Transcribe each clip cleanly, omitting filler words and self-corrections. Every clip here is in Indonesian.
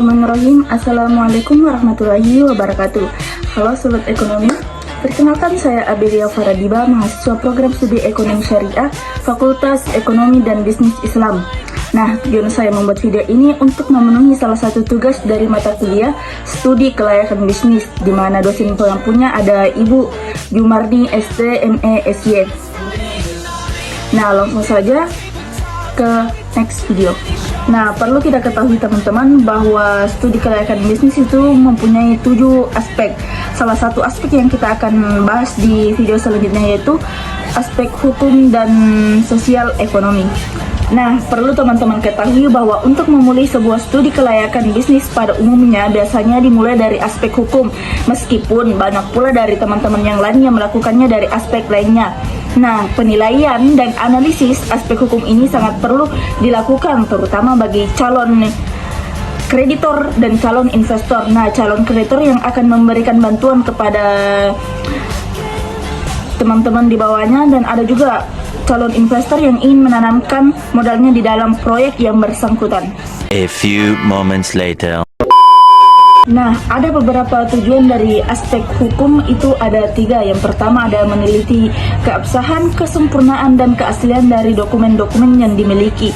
Bismillahirrahmanirrahim. Assalamualaikum warahmatullahi wabarakatuh. Halo Sobat Ekonomi, perkenalkan saya Abelia Faradiba, mahasiswa program studi Ekonomi Syariah, Fakultas Ekonomi dan Bisnis Islam. Nah, tujuan saya membuat video ini untuk memenuhi salah satu tugas dari mata kuliah Studi Kelayakan Bisnis, di mana dosen pengampunya ada Ibu Jumarni ST ME SY. Nah, langsung saja ke next video. Nah, perlu kita ketahui teman-teman bahwa studi kelayakan bisnis itu mempunyai 7 aspek. Salah satu aspek yang kita akan bahas di video selanjutnya yaitu aspek hukum dan sosial ekonomi. Nah, perlu teman-teman ketahui bahwa untuk memulai sebuah studi kelayakan bisnis pada umumnya biasanya dimulai dari aspek hukum, meskipun banyak pula dari teman-teman yang lain yang melakukannya dari aspek lainnya. Nah, penilaian dan analisis aspek hukum ini sangat perlu dilakukan, terutama bagi calon kreditor dan calon investor. Nah, calon kreditor yang akan memberikan bantuan kepada teman-teman di bawahnya, dan ada juga calon investor yang ingin menanamkan modalnya di dalam proyek yang bersangkutan. A few moments later. Nah, ada beberapa tujuan dari aspek hukum itu ada 3. Yang pertama ada meneliti keabsahan, kesempurnaan, dan keaslian dari dokumen-dokumen yang dimiliki.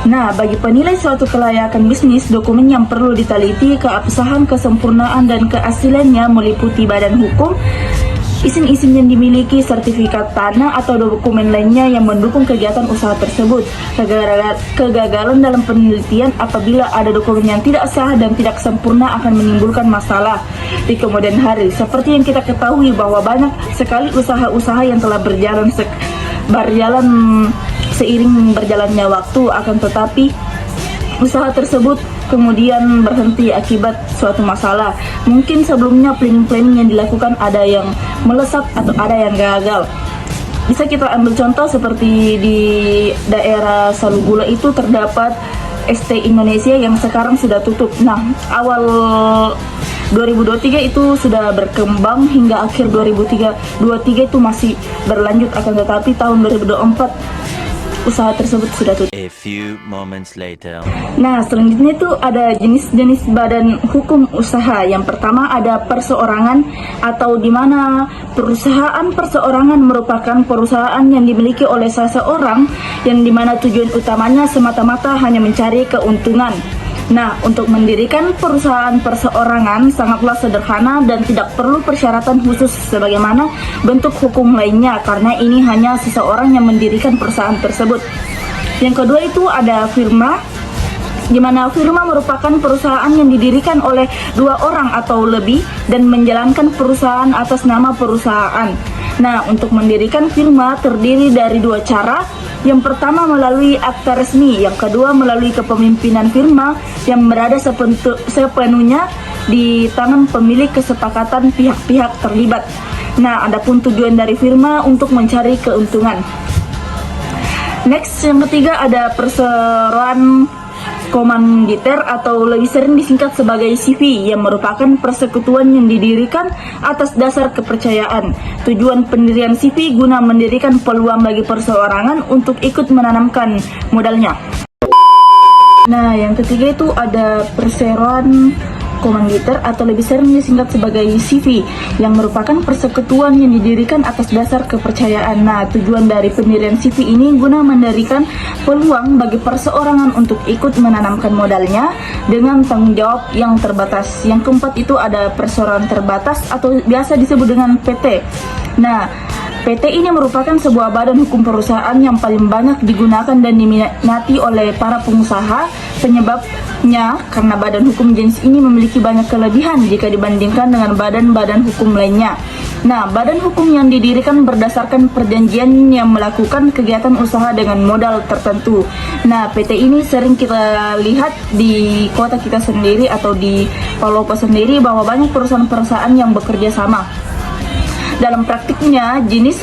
Nah, bagi penilai suatu kelayakan bisnis, dokumen yang perlu diteliti keabsahan, kesempurnaan, dan keasliannya meliputi badan hukum, izin-izin yang dimiliki, sertifikat tanah atau dokumen lainnya yang mendukung kegiatan usaha tersebut. Kegagalan dalam penelitian apabila ada dokumen yang tidak sah dan tidak sempurna akan menimbulkan masalah di kemudian hari. Seperti yang kita ketahui bahwa banyak sekali usaha-usaha yang telah berjalan seiring berjalannya waktu, akan tetapi usaha tersebut kemudian berhenti akibat suatu masalah. Mungkin sebelumnya planning-planning yang dilakukan ada yang melesat atau ada yang gagal. Bisa kita ambil contoh seperti di daerah Salugula itu terdapat ST Indonesia yang sekarang sudah tutup. Nah, awal 2023 itu sudah berkembang hingga akhir 2023 itu masih berlanjut, akan tetapi tahun 2024 usaha tersebut sudah tutup. A few moments later. Nah, selanjutnya itu ada jenis-jenis badan hukum usaha. Yang pertama ada perseorangan, atau di mana perusahaan perseorangan merupakan perusahaan yang dimiliki oleh seseorang yang dimana tujuan utamanya semata-mata hanya mencari keuntungan. Nah, untuk mendirikan perusahaan perseorangan sangatlah sederhana dan tidak perlu persyaratan khusus sebagaimana bentuk hukum lainnya, karena ini hanya seseorang yang mendirikan perusahaan tersebut. Yang kedua itu ada firma, di mana firma merupakan perusahaan yang didirikan oleh 2 orang atau lebih dan menjalankan perusahaan atas nama perusahaan. Nah, untuk mendirikan firma terdiri dari 2 cara. Yang pertama melalui akta resmi, yang kedua melalui kepemimpinan firma yang berada sepenuhnya di tangan pemilik kesepakatan pihak-pihak terlibat. Nah, adapun tujuan dari firma untuk mencari keuntungan. Next, yang ketiga ada perseroan komanditer atau lebih sering disingkat sebagai CV, yang merupakan persekutuan yang didirikan atas dasar kepercayaan. Tujuan pendirian CV guna mendirikan peluang bagi perseorangan untuk ikut menanamkan modalnya. Nah, yang ketiga itu ada perseroan komanditer atau lebih sering disingkat sebagai CV, yang merupakan persekutuan yang didirikan atas dasar kepercayaan. Nah, tujuan dari pendirian CV ini guna mendirikan peluang bagi perseorangan untuk ikut menanamkan modalnya dengan tanggung jawab yang terbatas. Yang keempat itu ada perseroan terbatas atau biasa disebut dengan PT. Nah, PT ini merupakan sebuah badan hukum perusahaan yang paling banyak digunakan dan diminati oleh para pengusaha. Penyebabnya karena badan hukum jenis ini memiliki banyak kelebihan jika dibandingkan dengan badan-badan hukum lainnya. Nah, badan hukum yang didirikan berdasarkan perjanjian yang melakukan kegiatan usaha dengan modal tertentu. Nah, PT ini sering kita lihat di kota kita sendiri atau di Palopo sendiri bahwa banyak perusahaan-perusahaan yang bekerja sama. Dalam praktiknya, jenis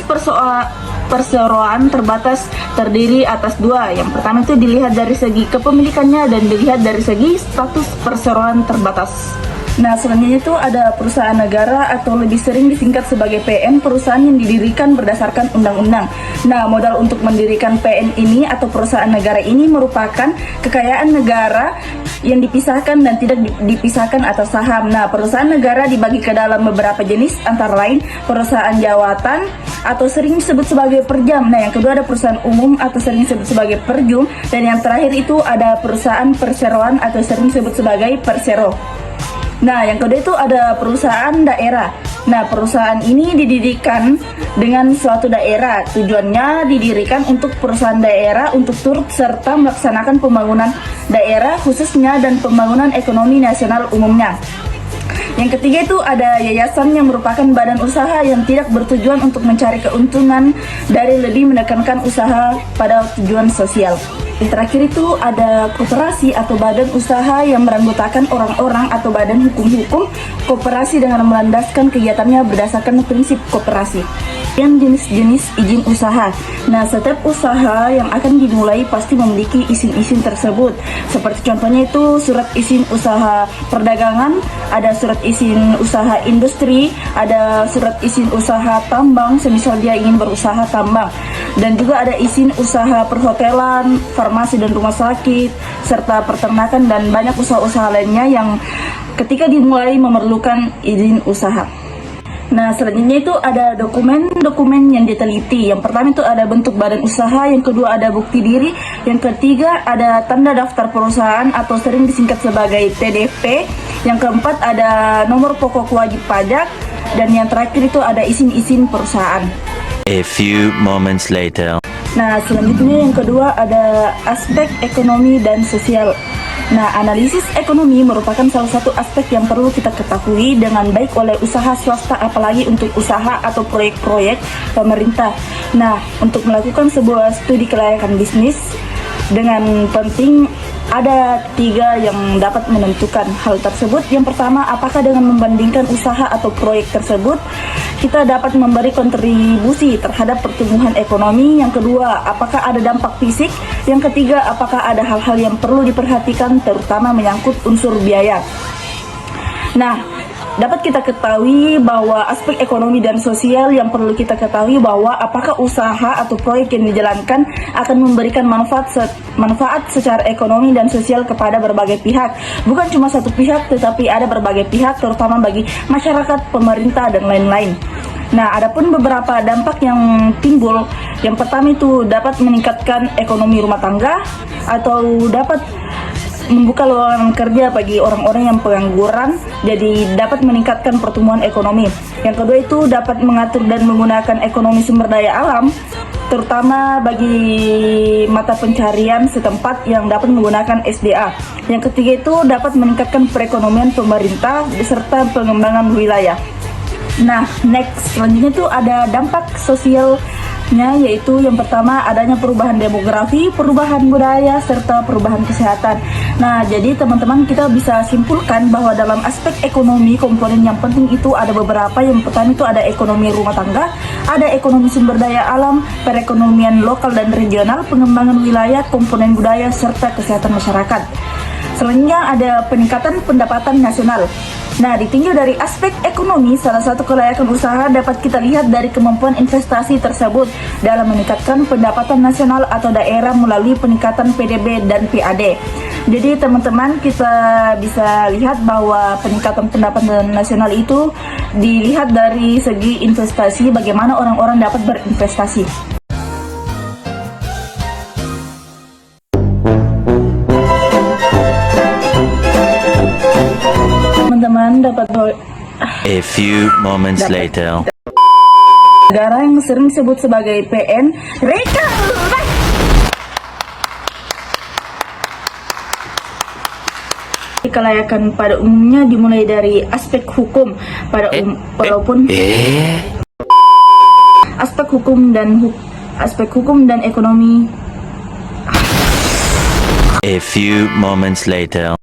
perseroan terbatas terdiri atas 2. Yang pertama itu dilihat dari segi kepemilikannya dan dilihat dari segi status perseroan terbatas. Nah, selanjutnya itu ada perusahaan negara atau lebih sering disingkat sebagai PN, perusahaan yang didirikan berdasarkan undang-undang. Nah, modal untuk mendirikan PN ini atau perusahaan negara ini merupakan kekayaan negara yang dipisahkan dan tidak dipisahkan atau saham. Nah, perusahaan negara dibagi ke dalam beberapa jenis, antara lain perusahaan jawatan atau sering disebut sebagai perjam. Nah, yang kedua ada perusahaan umum atau sering disebut sebagai perjum, dan yang terakhir itu ada perusahaan perseroan atau sering disebut sebagai persero. Nah, yang kedua itu ada perusahaan daerah. Nah, perusahaan ini didirikan dengan suatu daerah. Tujuannya didirikan untuk perusahaan daerah untuk turut serta melaksanakan pembangunan daerah khususnya dan pembangunan ekonomi nasional umumnya. Yang ketiga itu ada yayasan yang merupakan badan usaha yang tidak bertujuan untuk mencari keuntungan dari lebih menekankan usaha pada tujuan sosial. Yang terakhir itu ada koperasi atau badan usaha yang beranggotakan orang-orang atau badan hukum-hukum koperasi dengan melandaskan kegiatannya berdasarkan prinsip koperasi. Yang jenis-jenis izin usaha. Nah, setiap usaha yang akan dimulai pasti memiliki izin-izin tersebut. Seperti contohnya itu surat izin usaha perdagangan, ada surat izin usaha industri, ada surat izin usaha tambang, semisal dia ingin berusaha tambang. Dan juga ada izin usaha perhotelan, farmasi dan rumah sakit, serta peternakan dan banyak usaha-usaha lainnya yang ketika dimulai memerlukan izin usaha. Nah, selanjutnya itu ada dokumen-dokumen yang diteliti. Yang pertama itu ada bentuk badan usaha, yang kedua ada bukti diri, yang ketiga ada tanda daftar perusahaan atau sering disingkat sebagai TDP, yang keempat ada nomor pokok wajib pajak, dan yang terakhir itu ada izin-izin perusahaan. A few moments later. Nah, selanjutnya yang kedua ada aspek ekonomi dan sosial. Nah, analisis ekonomi merupakan salah satu aspek yang perlu kita ketahui dengan baik oleh usaha swasta, apalagi untuk usaha atau proyek-proyek pemerintah. Nah, untuk melakukan sebuah studi kelayakan bisnis dengan penting ada 3 yang dapat menentukan hal tersebut. Yang pertama, apakah dengan membandingkan usaha atau proyek tersebut kita dapat memberi kontribusi terhadap pertumbuhan ekonomi. Yang kedua, apakah ada dampak fisik. Yang ketiga, apakah ada hal-hal yang perlu diperhatikan terutama menyangkut unsur biaya. Nah, dapat kita ketahui bahwa aspek ekonomi dan sosial yang perlu kita ketahui bahwa apakah usaha atau proyek yang dijalankan akan memberikan manfaat secara ekonomi dan sosial kepada berbagai pihak. Bukan cuma satu pihak, tetapi ada berbagai pihak, terutama bagi masyarakat, pemerintah, dan lain-lain. Nah, adapun beberapa dampak yang timbul, yang pertama itu dapat meningkatkan ekonomi rumah tangga atau dapat membuka lowongan kerja bagi orang-orang yang pengangguran, jadi dapat meningkatkan pertumbuhan ekonomi. Yang kedua itu dapat mengatur dan menggunakan ekonomi sumber daya alam, terutama bagi mata pencarian setempat yang dapat menggunakan SDA. Yang ketiga itu dapat meningkatkan perekonomian pemerintah beserta pengembangan wilayah. Nah, next selanjutnya itu ada dampak sosialnya, yaitu yang pertama adanya perubahan demografi, perubahan budaya, serta perubahan kesehatan. Nah, jadi teman-teman kita bisa simpulkan bahwa dalam aspek ekonomi komponen yang penting itu ada beberapa. Yang pertama itu ada ekonomi rumah tangga, ada ekonomi sumber daya alam, perekonomian lokal dan regional, pengembangan wilayah, komponen budaya, serta kesehatan masyarakat. Selanjutnya ada peningkatan pendapatan nasional. Nah, ditinjau dari aspek ekonomi, salah satu kelayakan usaha dapat kita lihat dari kemampuan investasi tersebut dalam meningkatkan pendapatan nasional atau daerah melalui peningkatan PDB dan PAD. Jadi teman-teman kita bisa lihat bahwa peningkatan pendapatan nasional itu dilihat dari segi investasi, bagaimana orang-orang dapat berinvestasi. Teman-teman dapat A few moments later. negara yang sering disebut sebagai PN Reka. Kelayakan pada umumnya dimulai dari aspek hukum pada walaupun aspek hukum dan ekonomi. A few moments later.